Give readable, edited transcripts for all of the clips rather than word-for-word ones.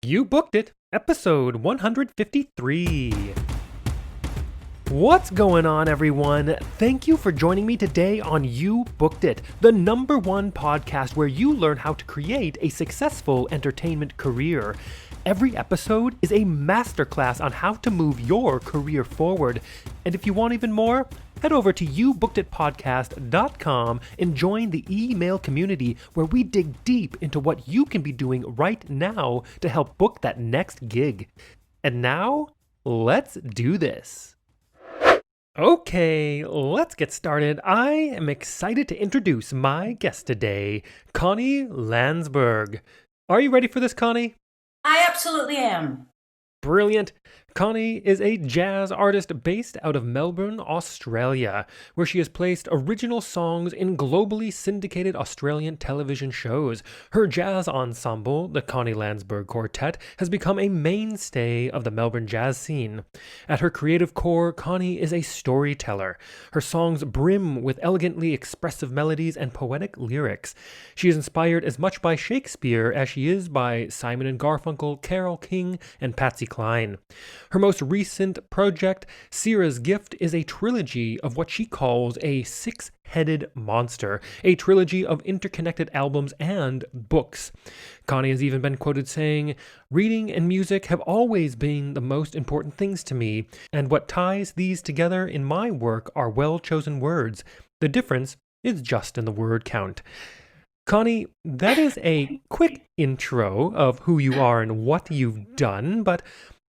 You booked it, episode 153. What's going on, everyone? Thank you for joining me today on You Booked It, the #1 podcast where you learn how to create a successful entertainment career. Every episode is a masterclass on how to move your career forward. And if you want even more, head over to youbookeditpodcast.com and join the email community where we dig deep into what you can be doing right now to help book that next gig. And now, let's do this. Okay, let's get started. I am excited to introduce my guest today, Connie Lansberg. Are you ready for this, Connie? I absolutely am. Brilliant. Connie is a jazz artist based out of Melbourne, Australia, where she has placed original songs in globally syndicated Australian television shows. Her jazz ensemble, the Connie Lansberg Quartet, has become a mainstay of the Melbourne jazz scene. At her creative core, Connie is a storyteller. Her songs brim with elegantly expressive melodies and poetic lyrics. She is inspired as much by Shakespeare as she is by Simon and Garfunkel, Carole King, and Patsy Cline. Her most recent project, Sierra's Gift, is a trilogy of what she calls a six-headed monster, a trilogy of interconnected albums and books. Connie has even been quoted saying, "Reading and music have always been the most important things to me, and what ties these together in my work are well-chosen words. The difference is just in the word count." Connie, that is a quick intro of who you are and what you've done, but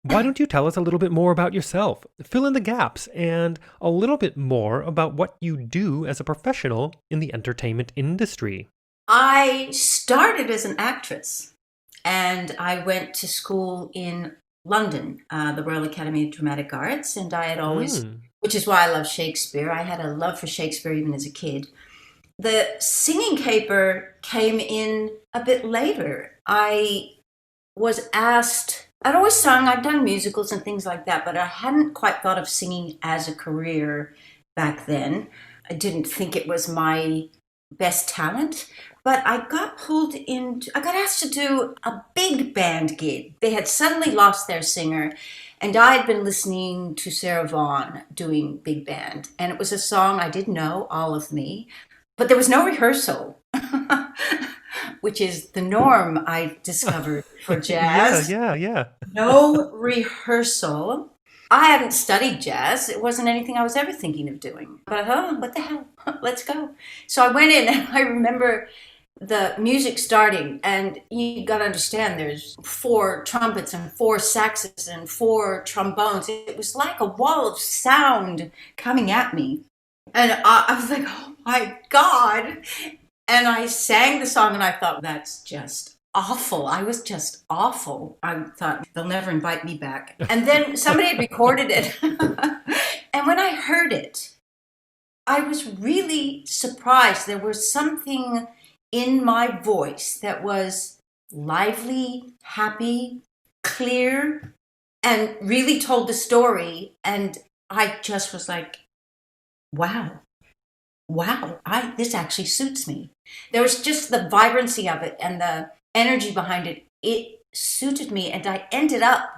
why don't you tell us a little bit more about yourself, fill in the gaps, and a little bit more about what you do as a professional in the entertainment industry? I started as an actress and I went to school in London, the Royal Academy of Dramatic Arts, and I had always, which is why I love Shakespeare, I had a love for Shakespeare even as a kid. The singing caper came in a bit later. I was asked, I'd always sung, I'd done musicals and things like that, but I hadn't quite thought of singing as a career back then. I didn't think it was my best talent, but I got asked to do a big band gig. They had suddenly lost their singer, and I had been listening to Sarah Vaughan doing big band, and it was a song I didn't know, All of Me, but there was no rehearsal. Which is the norm I discovered for jazz. Yeah. No rehearsal. I hadn't studied jazz. It wasn't anything I was ever thinking of doing. But what the hell? Let's go. So I went in and I remember the music starting, and you got to understand there's 4 trumpets and 4 saxes and 4 trombones. It was like a wall of sound coming at me. And I was like, oh my God. And I sang the song and I thought, that's just awful. I was just awful. I thought, they'll never invite me back. And then somebody had recorded it. And when I heard it, I was really surprised. There was something in my voice that was lively, happy, clear, and really told the story. And I just was like, wow, this actually suits me. There was just the vibrancy of it and the energy behind it. It suited me, and I ended up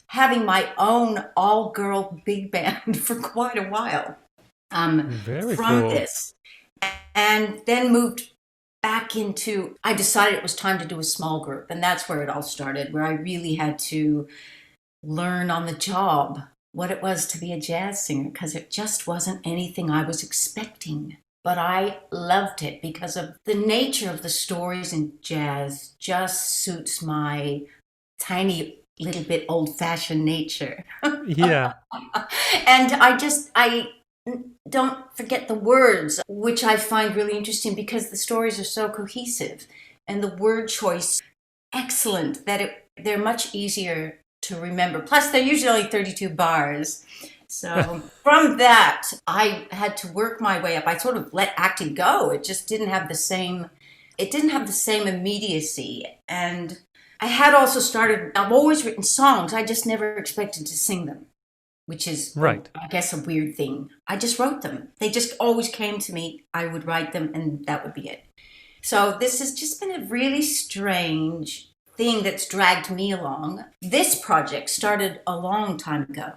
having my own all-girl big band for quite a while Very from cool. this. And then moved back into, I decided it was time to do a small group, and that's where it all started, where I really had to learn on the job what it was to be a jazz singer, because it just wasn't anything I was expecting. But I loved it because of the nature of the stories in jazz just suits my tiny little bit old-fashioned nature. Yeah. And I don't forget the words, which I find really interesting because the stories are so cohesive and the word choice excellent that they're much easier to remember. Plus, they're usually only 32 bars. So from that, I had to work my way up. I sort of let acting go. It just didn't have the same immediacy. And I had also I've always written songs. I just never expected to sing them, which is, Right. I guess, a weird thing. I just wrote them. They just always came to me. I would write them and that would be it. So this has just been a really strange thing that's dragged me along. This project started a long time ago.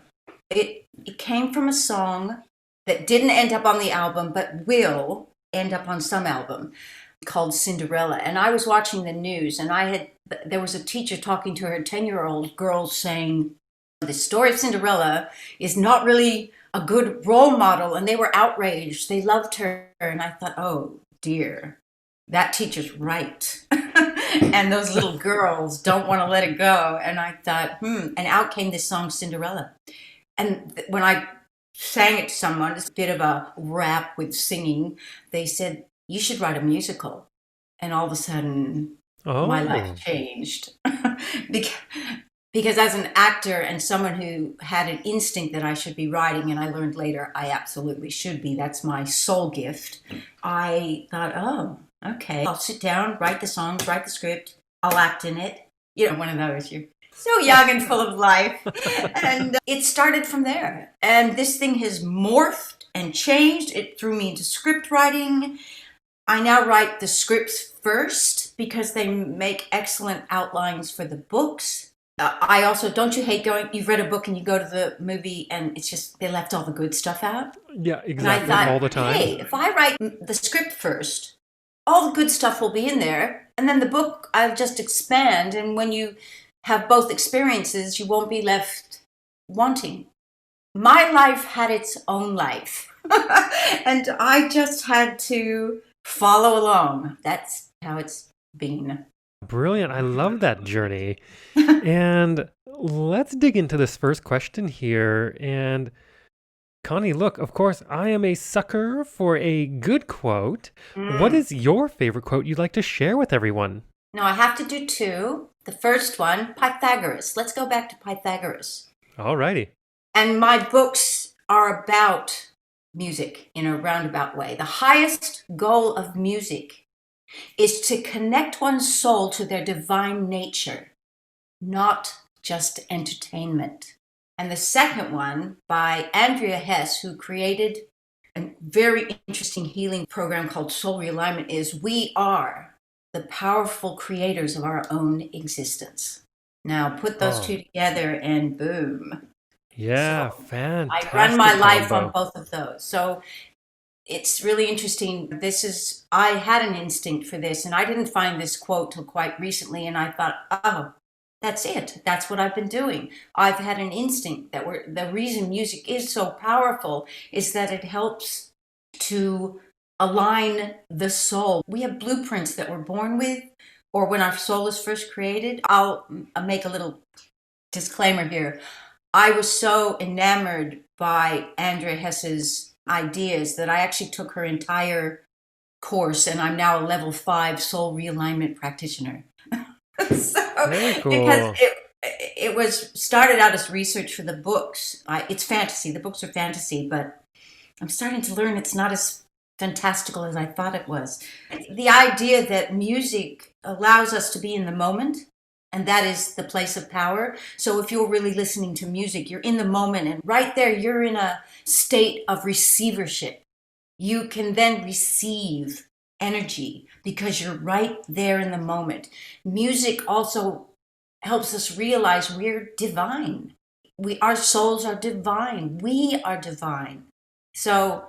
It came from a song that didn't end up on the album, but will end up on some album, called Cinderella. And I was watching the news, and there was a teacher talking to her 10-year-old girl saying, the story of Cinderella is not really a good role model, and they were outraged. They loved her. And I thought, oh dear, that teacher's right. And those little girls don't want to let it go. And I thought, and out came this song, Cinderella. And when I sang it to someone, it's a bit of a rap with singing, they said, you should write a musical. And all of a sudden, my life changed. Because as an actor and someone who had an instinct that I should be writing, and I learned later I absolutely should be, that's my soul gift, I thought, oh, okay, I'll sit down, write the songs, write the script, I'll act in it. You know, one of those, you're so young and full of life. And it started from there. And this thing has morphed and changed. It threw me into script writing. I now write the scripts first because they make excellent outlines for the books. I also, don't you hate you've read a book and you go to the movie and it's just, they left all the good stuff out? Yeah, exactly. And I thought, all the time. Hey, if I write the script first, all the good stuff will be in there. And then the book, I'll just expand. And when you have both experiences, you won't be left wanting. My life had its own life. And I just had to follow along. That's how it's been. Brilliant. I love that journey. And let's dig into this first question here. And Connie, look, of course, I am a sucker for a good quote. What is your favorite quote you'd like to share with everyone? Now, I have to do two. The first one, Pythagoras. Let's go back to Pythagoras. All righty. And my books are about music in a roundabout way. The highest goal of music is to connect one's soul to their divine nature, not just entertainment. And the second one, by Andrea Hess, who created a very interesting healing program called Soul Realignment, is we are the powerful creators of our own existence. Now put those two together and boom. Yeah, so fantastic. I run my life combo. on both of those. So it's really interesting. I had an instinct for this, and I didn't find this quote till quite recently, and I thought, oh, that's it. That's what I've been doing. I've had an instinct that the reason music is so powerful is that it helps to align the soul. We have blueprints that we're born with, or when our soul is first created. I'll make a little disclaimer here. I was so enamored by Andrea Hess's ideas that I actually took her entire course, and I'm now a level 5 soul realignment practitioner. Very cool. Because it was started out as research for the books. It's fantasy. The books are fantasy, but I'm starting to learn it's not as fantastical as I thought it was. The idea that music allows us to be in the moment, and that is the place of power. So if you're really listening to music, you're in the moment, and right there, you're in a state of receivership. You can then receive energy because you're right there in the moment. Music also helps us realize we're divine. Our souls are divine. We are divine. So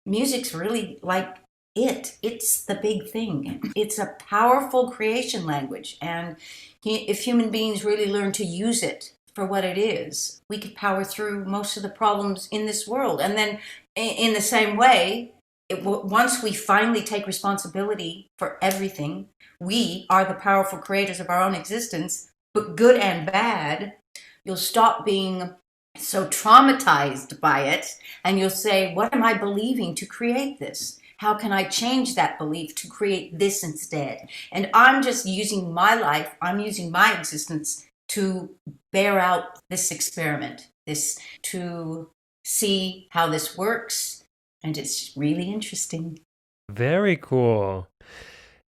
music's really like it's the big thing. It's a powerful creation language. And if human beings really learn to use it for what it is, we could power through most of the problems in this world. And then in the same way, once we finally take responsibility for everything, we are the powerful creators of our own existence, but good and bad. You'll stop being so traumatized by it, and you'll say, what am I believing to create this? How can I change that belief to create this instead? And I'm just using my life, I'm using my existence to bear out this experiment, to see how this works. And it's really interesting. Very cool.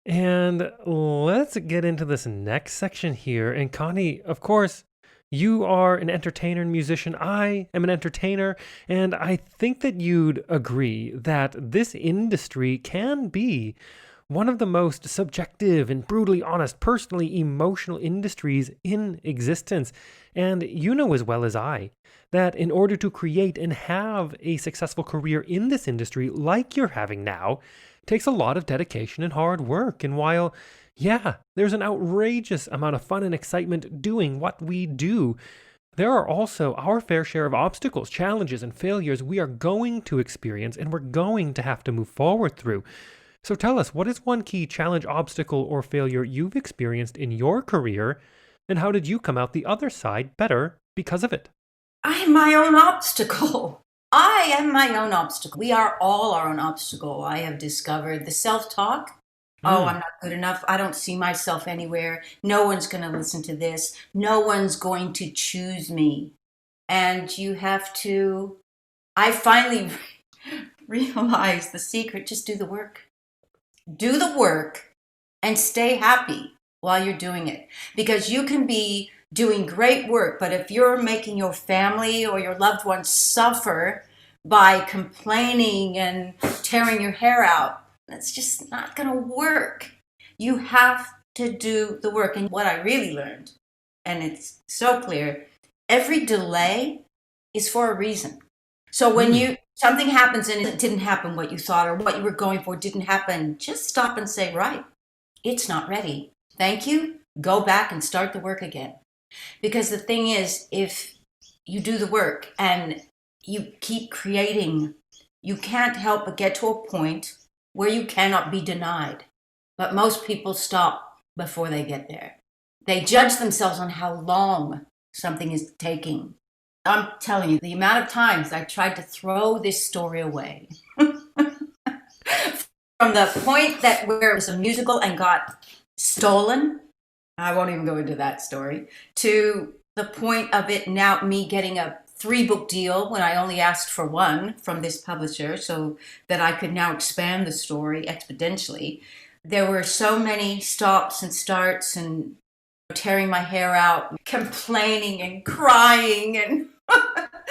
And let's get into this next section here. And Connie, of course, you are an entertainer and musician. I am an entertainer. And I think that you'd agree that this industry can be one of the most subjective and brutally honest, personally emotional industries in existence. And you know as well as I that in order to create and have a successful career in this industry like you're having now, takes a lot of dedication and hard work. And while, yeah, there's an outrageous amount of fun and excitement doing what we do, there are also our fair share of obstacles, challenges, and failures we are going to experience and we're going to have to move forward through. So tell us, what is one key challenge, obstacle, or failure you've experienced in your career, and how did you come out the other side better because of it? I am my own obstacle. I am my own obstacle. We are all our own obstacle. I have discovered the self-talk. Oh, I'm not good enough. I don't see myself anywhere. No one's going to listen to this. No one's going to choose me. And you have to, I finally realized the secret, just do the work. Do the work and stay happy while you're doing it. Because you can be doing great work, but if you're making your family or your loved ones suffer by complaining and tearing your hair out, that's just not going to work. You have to do the work. And what I really learned, and it's so clear, every delay is for a reason. So when something happens and it didn't happen what you thought, or what you were going for didn't happen, just stop and say, right, it's not ready. Thank you. Go back and start the work again. Because the thing is, if you do the work and you keep creating, you can't help but get to a point where you cannot be denied. But most people stop before they get there. They judge themselves on how long something is taking. I'm telling you, the amount of times I tried to throw this story away. From the point that where it was a musical and got stolen, I won't even go into that story, to the point of it now me getting a 3-book deal when I only asked for 1 from this publisher so that I could now expand the story exponentially. There were so many stops and starts and tearing my hair out, complaining and crying and,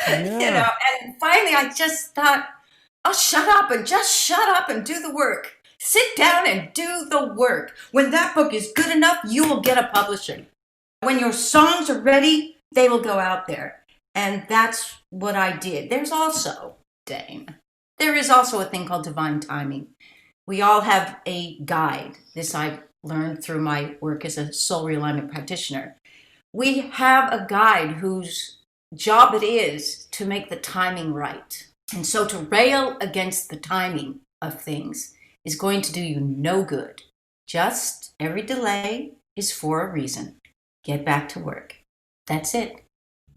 and finally I just thought, oh, shut up and just shut up and do the work. Sit down and do the work. When that book is good enough, you will get a publisher. When your songs are ready, they will go out there. And that's what I did. There's also, Dane, there is also a thing called divine timing. We all have a guide. This I've learned through my work as a soul realignment practitioner. We have a guide whose job it is to make the timing right. And so to rail against the timing of things is going to do you no good. Just every delay is for a reason. Get back to work. That's it.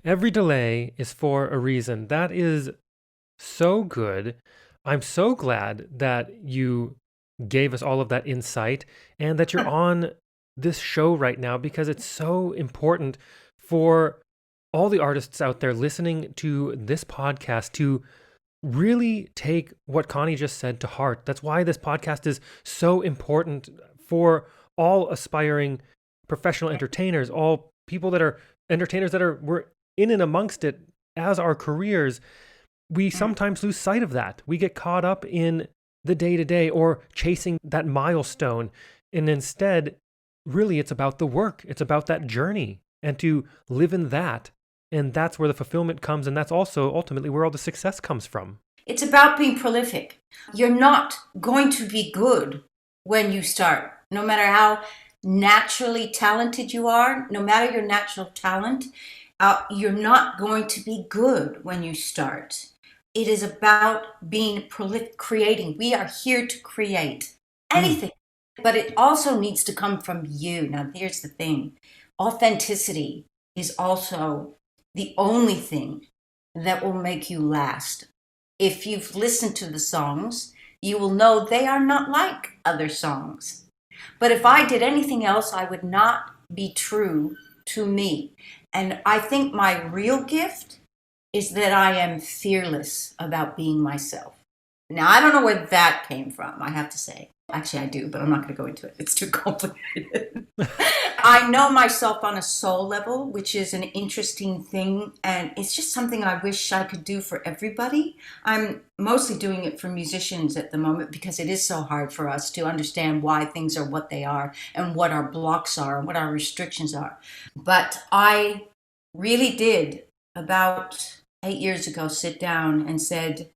Every delay is for a reason. That is so good. I'm so glad that you gave us all of that insight and that you're on this show right now, because it's so important for all the artists out there listening to this podcast to really take what Connie just said to heart. That's why this podcast is so important for all aspiring professional entertainers, all people that are entertainers that we're in and amongst it as our careers. We sometimes lose sight of that. We get caught up in the day-to-day or chasing that milestone. And instead, really, it's about the work. It's about that journey and to live in that. And that's where the fulfillment comes. And that's also ultimately where all the success comes from. It's about being prolific. You're not going to be good when you start. No matter how naturally talented you are, no matter your natural talent, you're not going to be good when you start. It is about being prolific, creating. We are here to create anything, but it also needs to come from you. Now, here's the thing. Authenticity is also the only thing that will make you last. If you've listened to the songs, you will know they are not like other songs. But if I did anything else, I would not be true to me. And I think my real gift is that I am fearless about being myself. Now, I don't know where that came from, I have to say. Actually, I do, but I'm not going to go into it. It's too complicated. I know myself on a soul level, which is an interesting thing. And it's just something I wish I could do for everybody. I'm mostly doing it for musicians at the moment because it is so hard for us to understand why things are what they are and what our blocks are and what our restrictions are. But I really did, about 8 years ago, sit down and said,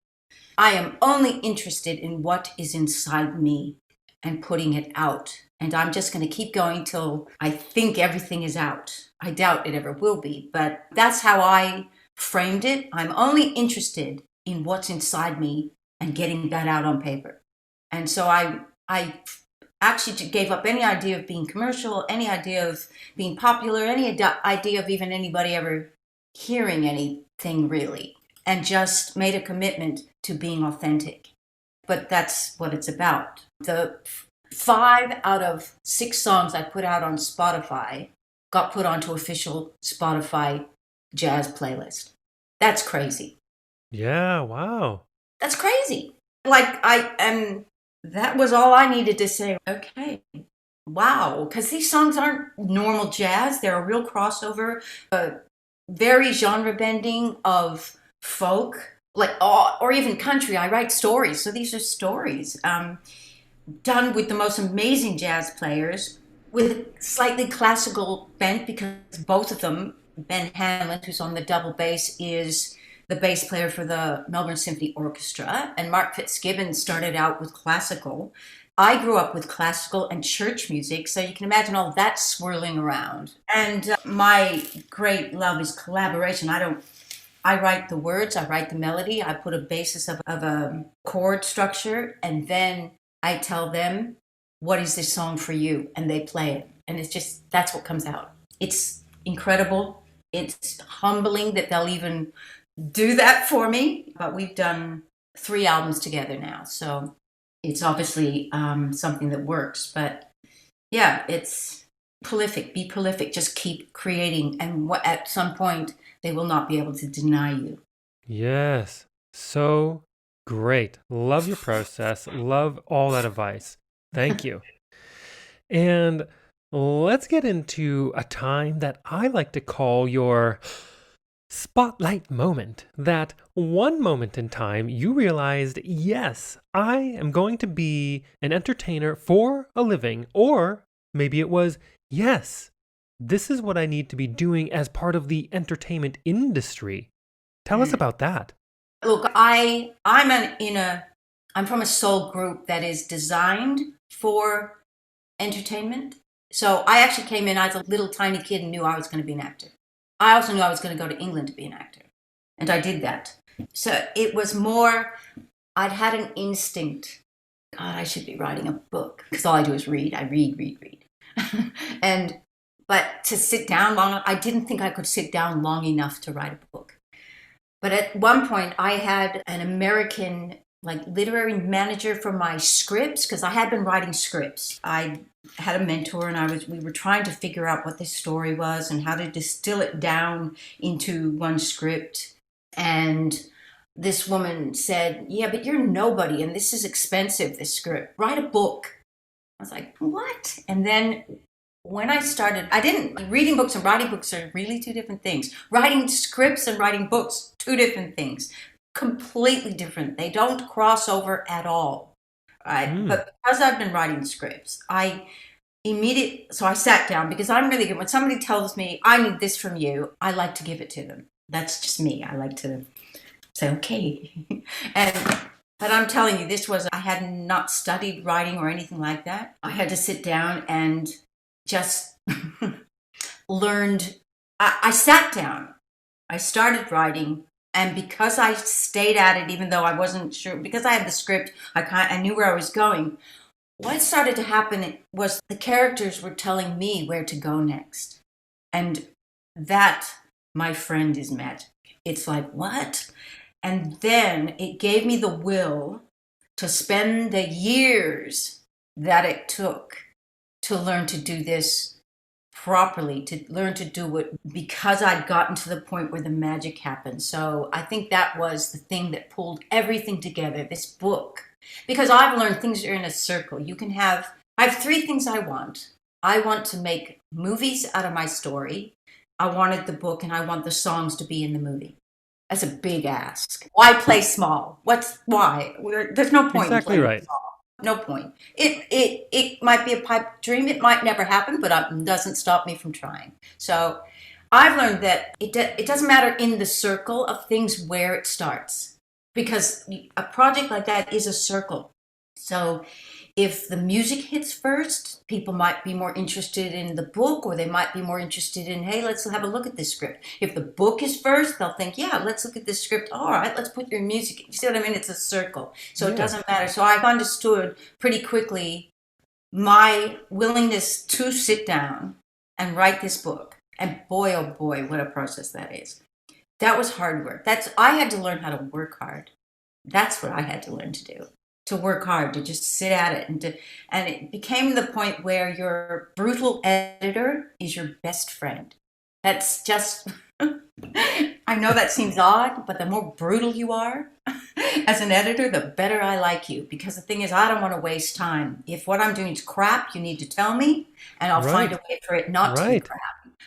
I am only interested in what is inside me and putting it out. And I'm just going to keep going till I think everything is out. I doubt it ever will be, but that's how I framed it. I'm only interested in what's inside me and getting that out on paper. And so I actually gave up any idea of being commercial, any idea of being popular, any idea of even anybody ever hearing anything really, and just made a commitment to being authentic. But that's what it's about. The 5 out of 6 songs I put out on Spotify got put onto official Spotify jazz playlist. That's crazy. Yeah, wow. That's crazy. That was all I needed to say. Okay, wow, because these songs aren't normal jazz. They're a real crossover, very genre bending of folk, or even country. I write stories, so these are stories done with the most amazing jazz players with slightly classical bent, because both of them, Ben Hanlon, who's on the double bass, is the bass player for the Melbourne Symphony Orchestra, and Mark Fitzgibbon started out with classical. I grew up with classical and church music, so you can imagine all that swirling around. And my great love is collaboration. I write the words, I write the melody, I put a basis of a chord structure, and then I tell them, what is this song for you? And they play it. And it's just, that's what comes out. It's incredible. It's humbling that they'll even do that for me. But we've done 3 albums together now, so it's obviously something that works. But yeah, it's prolific. Be prolific. Just keep creating. And at some point, they will not be able to deny you. Yes. So great. Love your process. Love all that advice. Thank you. And let's get into a time that I like to call your spotlight moment. That one moment in time you realized, yes, I am going to be an entertainer for a living. Or maybe it was, yes, this is what I need to be doing as part of the entertainment industry. Tell us about that. Look, I'm from a soul group that is designed for entertainment. So I actually came in as a little tiny kid and knew I was going to be an actor. I also knew I was going to go to England to be an actor. And I did that. So it was more, I'd had an instinct. God, I should be writing a book. Because all I do is read. I read. But to sit down long, I didn't think I could sit down long enough to write a book. But at one point, I had an American literary manager for my scripts, because I had been writing scripts. I had a mentor, and we were trying to figure out what this story was and how to distill it down into one script. And this woman said, yeah, but you're nobody, and this is expensive, this script. Write a book. I was like, what? And then when I started, reading books and writing books are really 2 different things. Writing scripts and writing books, 2 different things. Completely different. They don't cross over at all. Right? But because I've been writing scripts, so I sat down, because I'm really good. When somebody tells me, I need this from you, I like to give it to them. That's just me. I like to say, okay. But I'm telling you, I had not studied writing or anything like that. I had to sit down and just learned. I sat down. I started writing. And because I stayed at it, even though I wasn't sure, because I had the script, I knew where I was going. What started to happen was the characters were telling me where to go next. And that, my friend, is magic. It's like, what? And then it gave me the will to spend the years that it took to learn to do this properly, to learn to do it, because I'd gotten to the point where the magic happened. So I think that was the thing that pulled everything together. This book Because I've learned things are in a circle. I have three things I want. I want to make movies out of my story. I wanted the book and I want the songs to be in the movie. That's a big ask. Why play small? Why? There's no point in Exactly playing right. small. No point. It might be a pipe dream. It might never happen, but it doesn't stop me from trying. So I've learned that it doesn't matter in the circle of things where it starts, because a project like that is a circle. So if the music hits first, people might be more interested in the book, or they might be more interested in, hey, let's have a look at this script. If the book is first, they'll think, yeah, let's look at this script. All right, let's put your music. You see what I mean? It's a circle. So it Yeah. doesn't matter. So I've understood pretty quickly my willingness to sit down and write this book. And boy, oh boy, what a process that is. That was hard work. I had to learn how to work hard. That's what I had to learn to do. To work hard, to just sit at it, and it became the point where your brutal editor is your best friend. That's just I know that seems odd, but the more brutal you are as an editor, the better I like you. Because the thing is, I don't want to waste time. If what I'm doing is crap, you need to tell me, and I'll find Right. a way for it not to be Right. crap.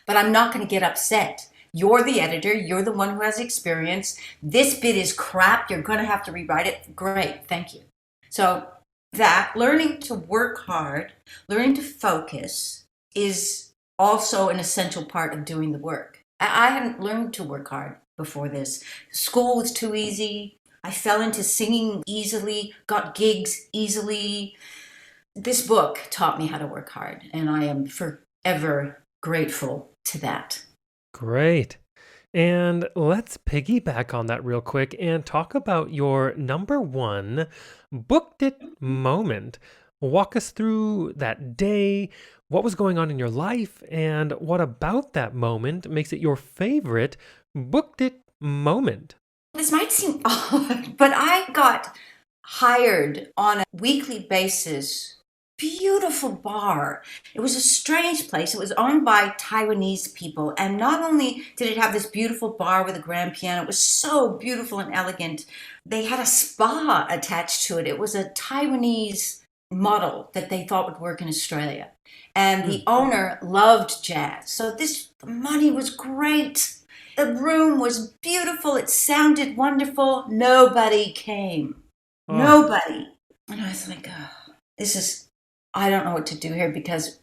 But I'm not going to get upset. You're the editor. You're the one who has experience. This bit is crap. You're going to have to rewrite it. Great. Thank you. So that learning to work hard, learning to focus is also an essential part of doing the work. I hadn't learned to work hard before this. School was too easy. I fell into singing easily, got gigs easily. This book taught me how to work hard, and I am forever grateful to that. Great. And let's piggyback on that real quick and talk about your number one booked it moment. Walk us through that day, what was going on in your life, and what about that moment makes it your favorite booked it moment? This might seem odd, but I got hired on a weekly basis. Beautiful bar. It was a strange place. It was owned by Taiwanese people. And not only did it have this beautiful bar with a grand piano, it was so beautiful and elegant. They had a spa attached to it. It was a Taiwanese model that they thought would work in Australia. And the owner loved jazz. So the money was great. The room was beautiful. It sounded wonderful. Nobody came. Oh, Nobody. And I was like, oh, I don't know what to do here, because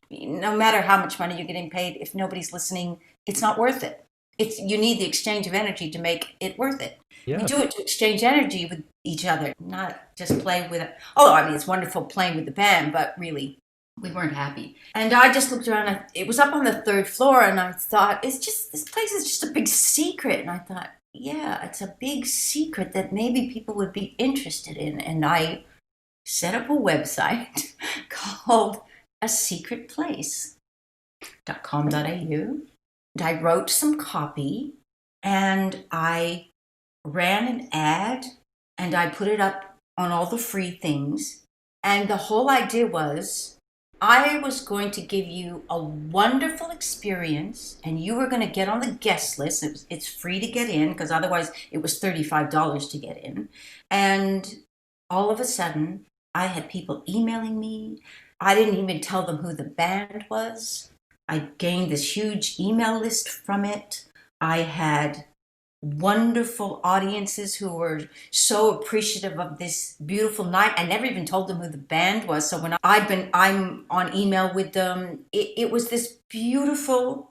no matter how much money you're getting paid, if nobody's listening, it's not worth it. You need the exchange of energy to make it worth it. We yes. do it to exchange energy with each other, not just play with it. Although, I mean, it's wonderful playing with the band, but really, we weren't happy. And I just looked around. It was up on the third floor, and I thought, this place is just a big secret. And I thought, yeah, it's a big secret that maybe people would be interested in. And I set up a website called asecretplace.com.au. And I wrote some copy, and I ran an ad, and I put it up on all the free things. And the whole idea was I was going to give you a wonderful experience, and you were going to get on the guest list. It's free to get in, because otherwise it was $35 to get in. And all of a sudden, I had people emailing me. I didn't even tell them who the band was. I gained this huge email list from it. I had wonderful audiences who were so appreciative of this beautiful night. I never even told them who the band was. So when I'm on email with them, it was this beautiful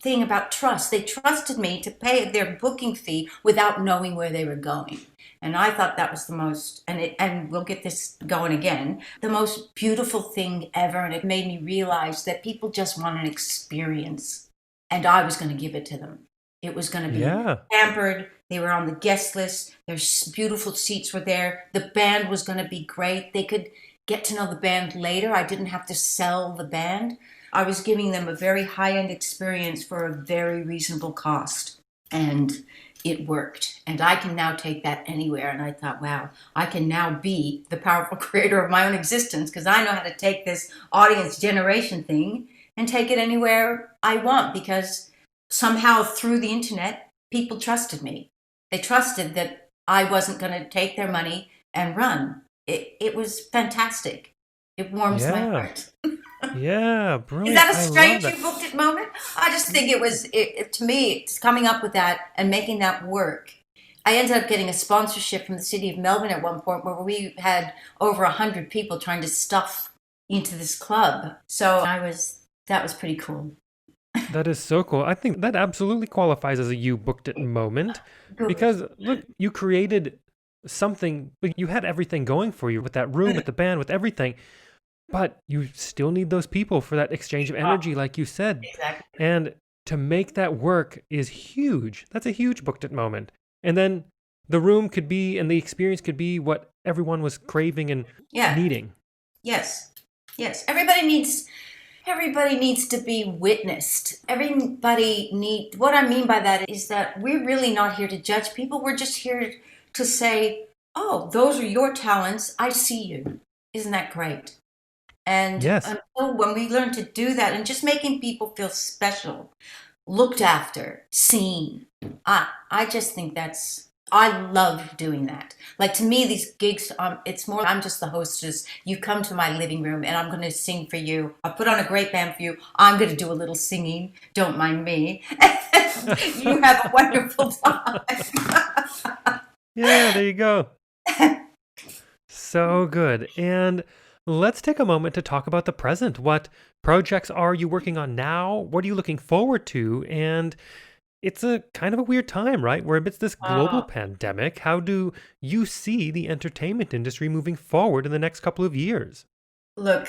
thing about trust. They trusted me to pay their booking fee without knowing where they were going. And I thought that was the most, and we'll get this going again, the most beautiful thing ever. And it made me realize that people just want an experience, and I was going to give it to them. It was going to be pampered. They were on the guest list. Their beautiful seats were there. The band was going to be great. They could get to know the band later. I didn't have to sell the band. I was giving them a very high-end experience for a very reasonable cost. And it worked. And I can now take that anywhere. And I thought, wow, I can now be the powerful creator of my own existence, because I know how to take this audience generation thing and take it anywhere I want, because somehow through the internet, people trusted me. They trusted that I wasn't going to take their money and run. it was fantastic. It warms my Yeah. heart. Yeah, Is brilliant. that a I love strange that. you booked it moment? I just think to me, it's coming up with that and making that work. I ended up getting a sponsorship from the city of Melbourne at one point where we had over 100 people trying to stuff into this club. So that was pretty cool. That is so cool. I think that absolutely qualifies as a you booked it moment Good. because look, you created something, like, you had everything going for you with that room, with the band, with everything, but you still need those people for that exchange of Oh, energy, like you said. exactly. And to make that work is huge. That's a huge booked it moment. And then the room could be, and the experience could be what everyone was craving and Yeah. needing. Yes. Yes. Everybody needs to be witnessed. What I mean by that is that we're really not here to judge people. We're just here to say, "Oh, those are your talents. I see you." Isn't that great? And Yes. until when we learn to do that and just making people feel special, looked after, seen, I just think I love doing that. Like to me, these gigs, it's more, I'm just the hostess. You come to my living room and I'm going to sing for you. I put on a great band for you. I'm going to do a little singing. Don't mind me. You have a wonderful time. Yeah, there you go. So good. And let's take a moment to talk about the present. What projects are you working on now? What are you looking forward to? And it's a kind of a weird time, right? We're amidst this global Oh, pandemic. How do you see the entertainment industry moving forward in the next couple of years? look,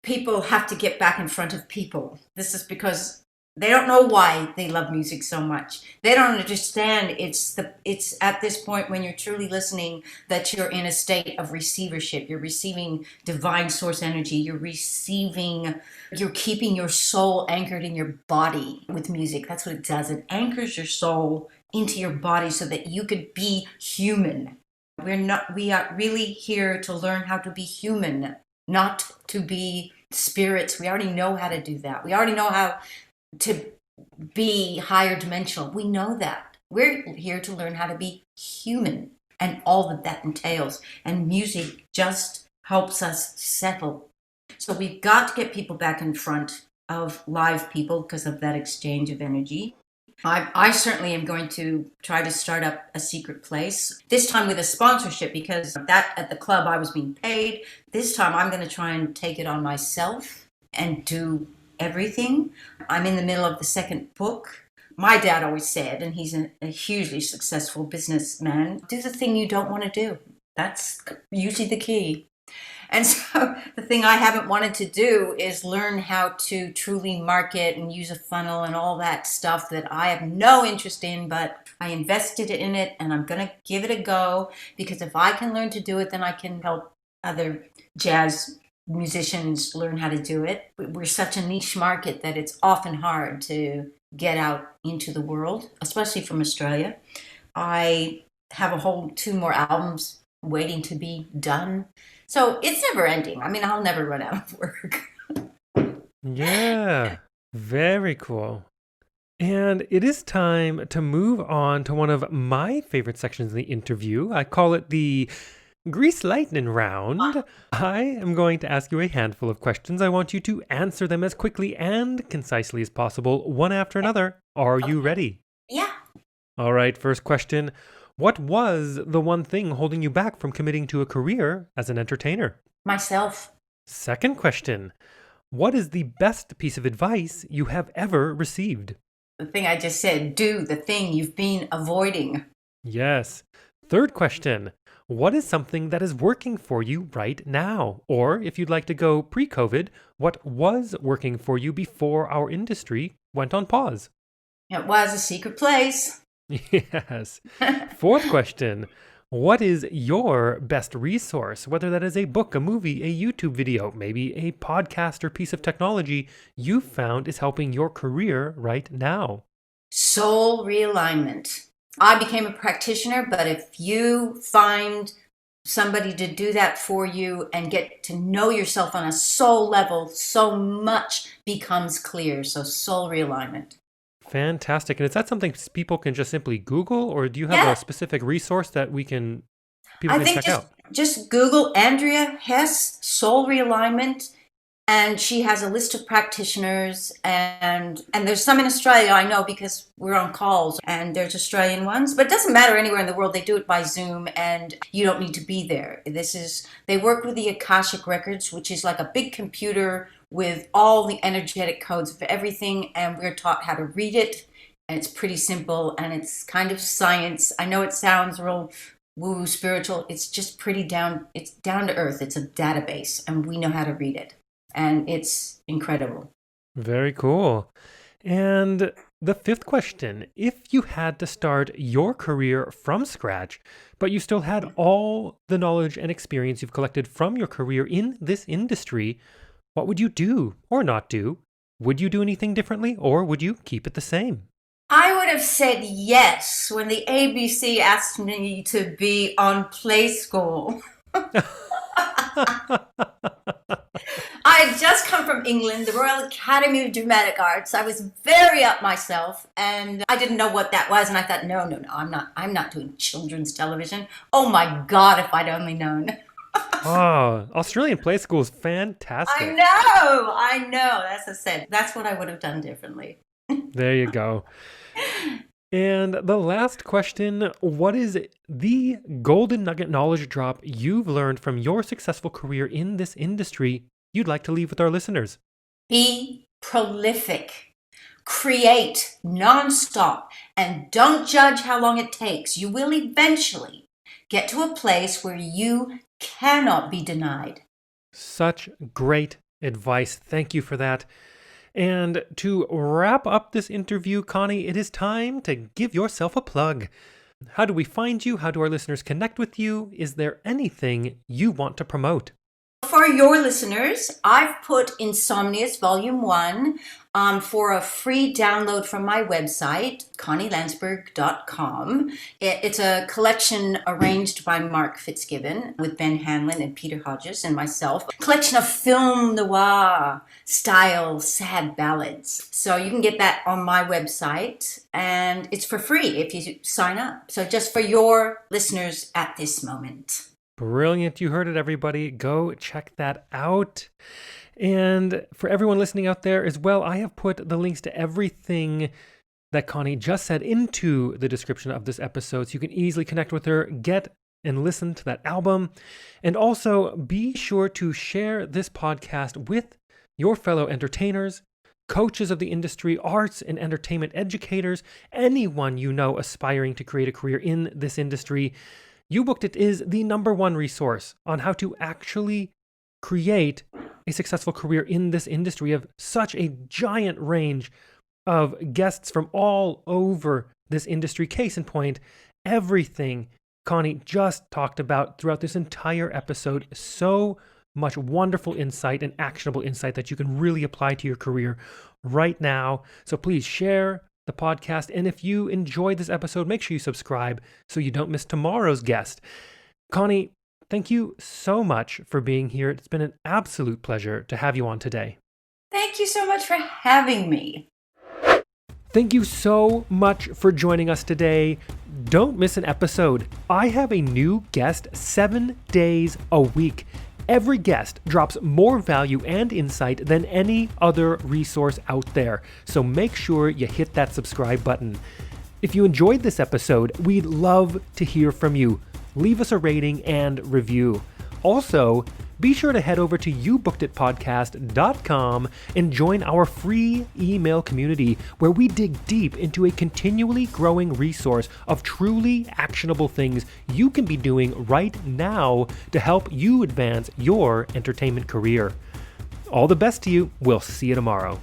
people have to get back in front of people. This is because they don't know why they love music so much. They don't understand it's at this point when you're truly listening that you're in a state of receivership. You're receiving divine source energy. You're keeping your soul anchored in your body with music. That's what it does. It anchors your soul into your body so that you could be human. We are really here to learn how to be human, not to be spirits. We already know how to do that. We already know how to be higher dimensional. We know that. We're here to learn how to be human and all that that entails. And music just helps us settle. So we've got to get people back in front of live people because of that exchange of energy. I certainly am going to try to start up a secret place, this time with a sponsorship because that at the club I was being paid. This time I'm going to try and take it on myself and do everything. I'm in the middle of the second book. My dad always said, and he's a hugely successful businessman, do the thing you don't want to do. That's usually the key. And so the thing I haven't wanted to do is learn how to truly market and use a funnel and all that stuff that I have no interest in, but I invested in it and I'm going to give it a go because if I can learn to do it, then I can help other jazz musicians learn how to do it. We're such a niche market that it's often hard to get out into the world, especially from Australia. I have a whole two more albums waiting to be done. So it's never ending. I mean, I'll never run out of work. Yeah, very cool. And it is time to move on to one of my favorite sections of the interview. I call it the Grease Lightning Round. I am going to ask you a handful of questions. I want you to answer them as quickly and concisely as possible, one after another. Are you ready? Yeah. All right, first question. What was the one thing holding you back from committing to a career as an entertainer? Myself. Second question. What is the best piece of advice you have ever received? The thing I just said, do the thing you've been avoiding. Yes. Third question. What is something that is working for you right now? Or if you'd like to go pre-COVID, what was working for you before our industry went on pause? It was a secret place. Yes. Fourth question. What is your best resource, whether that is a book, a movie, a YouTube video, maybe a podcast or piece of technology you found is helping your career right now? Soul realignment. I became a practitioner, but if you find somebody to do that for you and get to know yourself on a soul level, so much becomes clear. So soul realignment. Fantastic. And is that something people can just simply Google, or do you have Yeah, a specific resource that people I can think check just out? Just Google Andrea Hess soul realignment, and she has a list of practitioners, and there's some in Australia, I know, because we're on calls, and there's Australian ones, but it doesn't matter anywhere in the world. They do it by Zoom, and you don't need to be there. They work with the Akashic Records, which is like a big computer with all the energetic codes of everything, and we're taught how to read it, and it's pretty simple, and it's kind of science. I know it sounds real woo spiritual. It's just it's down to earth. It's a database, and we know how to read it. And it's incredible. Very cool. And the fifth question, if you had to start your career from scratch, but you still had all the knowledge and experience you've collected from your career in this industry, what would you do or not do? Would you do anything differently, or would you keep it the same? I would have said yes when the ABC asked me to be on Play School. I had just come from England, the Royal Academy of Dramatic Arts. I was very up myself, and I didn't know what that was. And I thought, no, I'm not doing children's television. Oh my God, if I'd only known. Oh, Australian Play School is fantastic. I know. As I said, that's what I would have done differently. There you go. And the last question, what is the golden nugget knowledge drop you've learned from your successful career in this industry you'd like to leave with our listeners? Be prolific. Create nonstop, and don't judge how long it takes. You will eventually get to a place where you cannot be denied. Such great advice. Thank you for that. And to wrap up this interview, Connie, it is time to give yourself a plug. How do we find you? How do our listeners connect with you? Is there anything you want to promote? For your listeners, I've put Insomnious Volume 1 for a free download from my website, ConnieLansberg.com. It's a collection arranged by Mark Fitzgibbon with Ben Hanlon and Peter Hodges and myself. A collection of film noir style sad ballads. So you can get that on my website, and it's for free if you sign up. So just for your listeners at this moment. Brilliant. You heard it, everybody. Go check that out. And for everyone listening out there as well, I have put the links to everything that Connie just said into the description of this episode, so you can easily connect with her, get and listen to that album. And also be sure to share this podcast with your fellow entertainers, coaches of the industry, arts and entertainment educators, anyone you know aspiring to create a career in this industry. You Booked It is the #1 resource on how to actually create a successful career in this industry of such a giant range of guests from all over this industry. Case in point, everything Connie just talked about throughout this entire episode. So much wonderful insight and actionable insight that you can really apply to your career right now. So please share the podcast. And if you enjoyed this episode, make sure you subscribe so you don't miss tomorrow's guest. Connie, thank you so much for being here. It's been an absolute pleasure to have you on today. Thank you so much for having me. Thank you so much for joining us today. Don't miss an episode. I have a new guest 7 days a week. Every guest drops more value and insight than any other resource out there, so make sure you hit that subscribe button. If you enjoyed this episode, we'd love to hear from you. Leave us a rating and review. Also, be sure to head over to youbookeditpodcast.com and join our free email community where we dig deep into a continually growing resource of truly actionable things you can be doing right now to help you advance your entertainment career. All the best to you. We'll see you tomorrow.